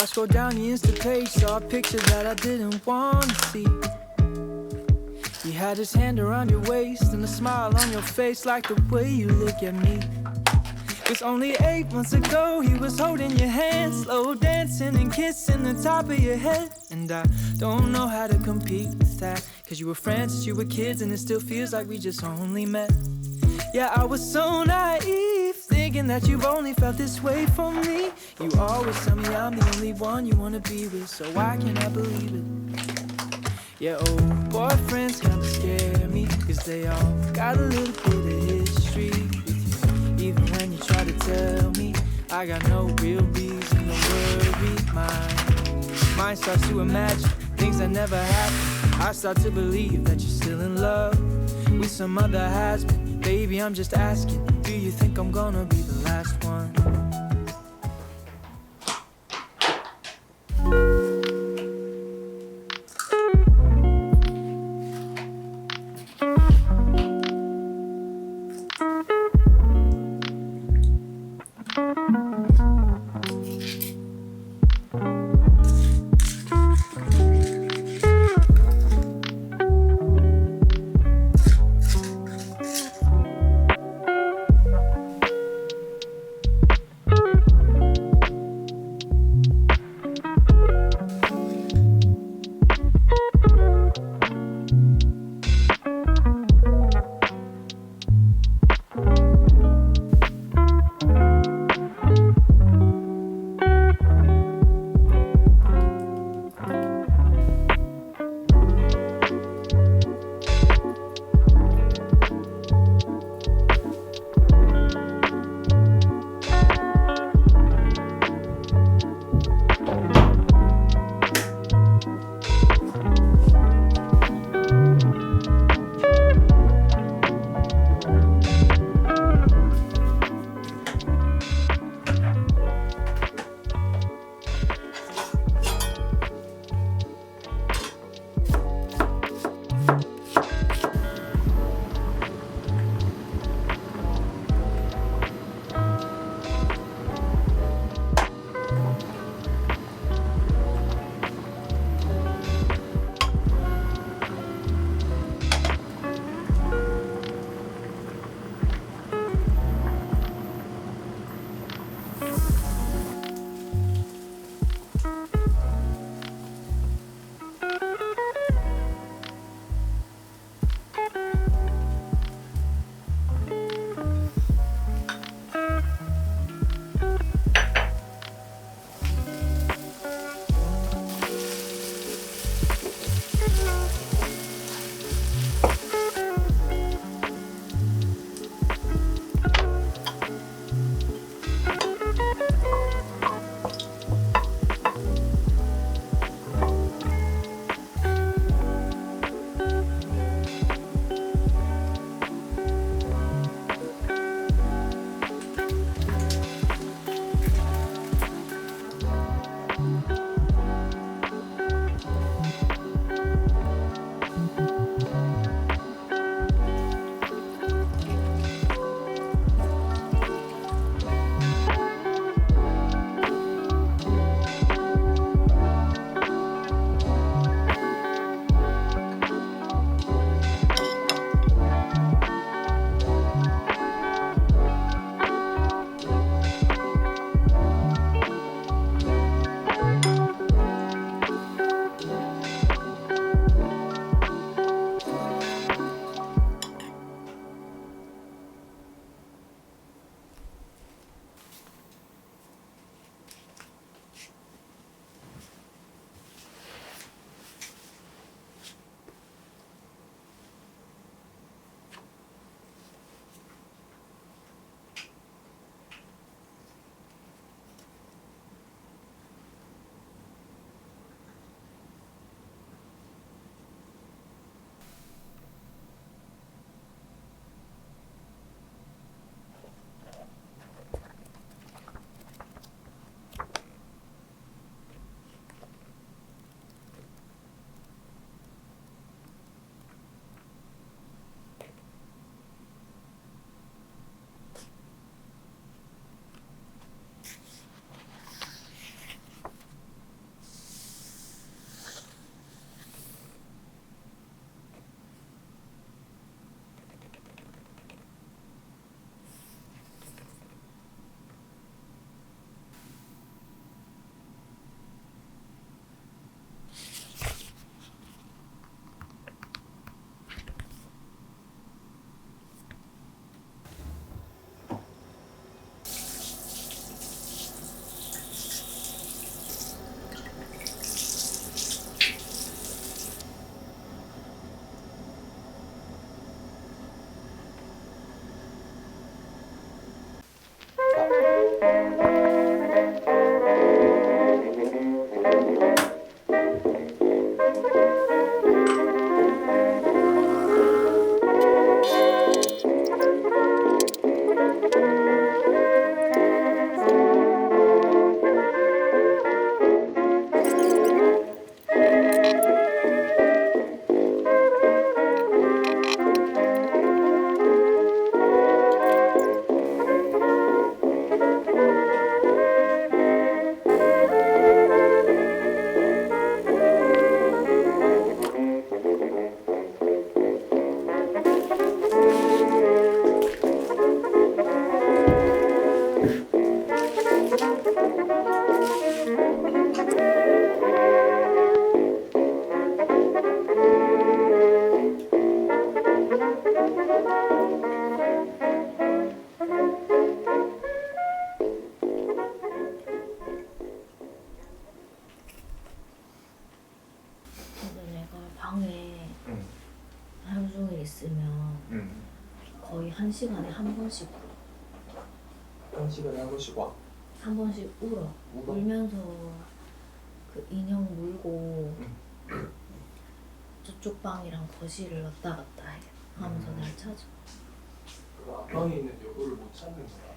I scrolled down the Insta page, saw a picture that I didn't want to see. He had his hand around your waist and a smile on your face, like the way you look at me. 'Cause only 8 months ago he was holding your hand, slow dancing and kissing the top of your head. And I don't know how to compete with that, 'cause you were friends since you were kids, and it still feels like we just only met. Yeah, I was so naive, thinking that you've only felt this way for me. You always tell me I'm the only one you wanna be with, so why can't I believe it? Yeah, old boyfriends kinda scare me, 'cause they all got a little bit of history with you. Even when you try to tell me I got no real reason to worry. Mine starts to imagine things that never happened. I start to believe that you're still in love with some other has-been. Baby, I'm just asking, do you think I'm gonna be the last one? 근데 내가 방에 응. 하루 종일 있으면 응. 거의 한 시간에 한 번씩 한 시간에 한 번씩 와. 한 번씩 울어. 울어? 울면서 그 인형 물고 저쪽 방이랑 거실을 왔다 갔다 해. 하면서 날 찾아. 그 앞방에 있는 여보를 못 찾는 거야.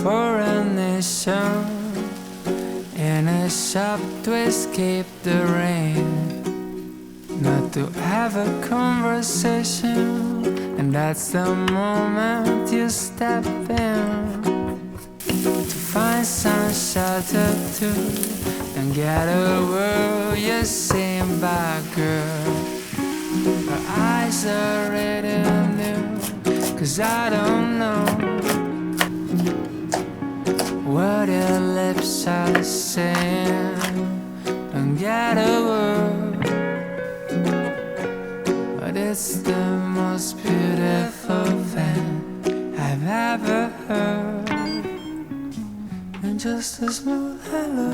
foreign nation in a shop to escape the rain, not to have a conversation, and that's the moment you step in to find some shelter too, and get a word you seen by girl. Her eyes are red and new, 'cause I don't know what your lips are saying, and get a word, but it's the most beautiful thing I've ever heard. And just a small hello,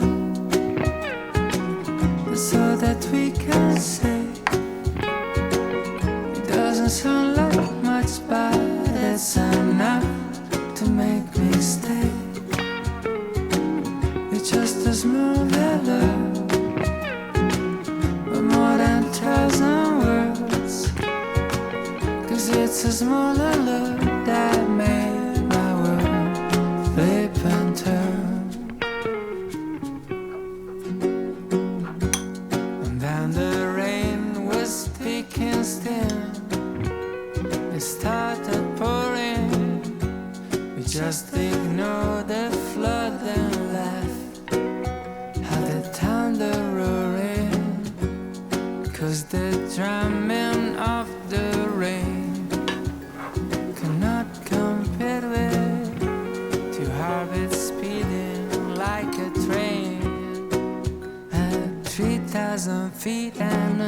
that's all that we can say. It doesn't sound like much, but it's enough to make me stay. It's just a small hello, but more than 1,000 words, 'cause it's a small hello that made my world flip and turn. And then the rain was thick and thin, it started pouring. We just ignored the flood and laughed at the thunder roaring, 'cause the drumming of the rain cannot compete with two heartbeats speeding like a train at 3,000 feet and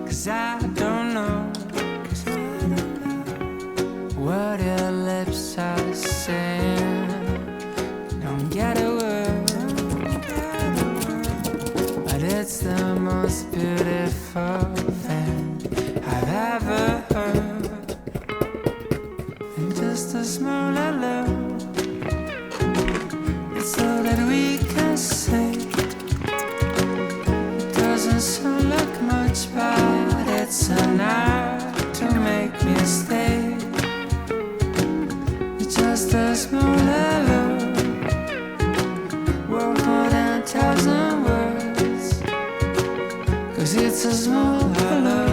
'cause I don't know what your lips are saying. Don't get a word, but it's the most beautiful thing I've ever heard. And just a small hello, it's all that we can say. It doesn't sound like much, but it's enough to make me stay. It's just a small hello, worth more than 1,000 words, 'cause it's a small hello.